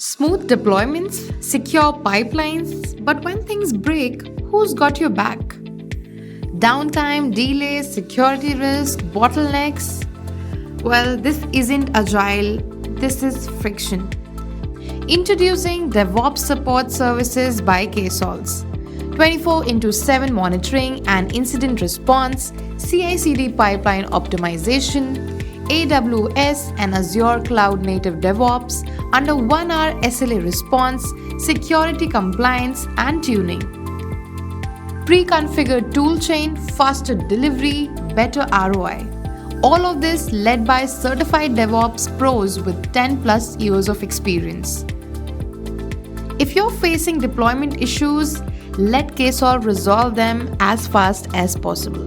Smooth deployments, secure pipelines, but when things break, who's got your back? Downtime, delays, security risk, bottlenecks. Well, this isn't agile, this is friction. Introducing DevOps Support Services by Ksolves. 24/7 monitoring and incident response, CI/CD pipeline optimization, AWS and Azure Cloud Native DevOps under 1 hour SLA response, security compliance and tuning. Pre-configured toolchain, faster delivery, better ROI. All of this led by certified DevOps pros with 10 plus years of experience. If you're facing deployment issues, let Ksolves resolve them as fast as possible.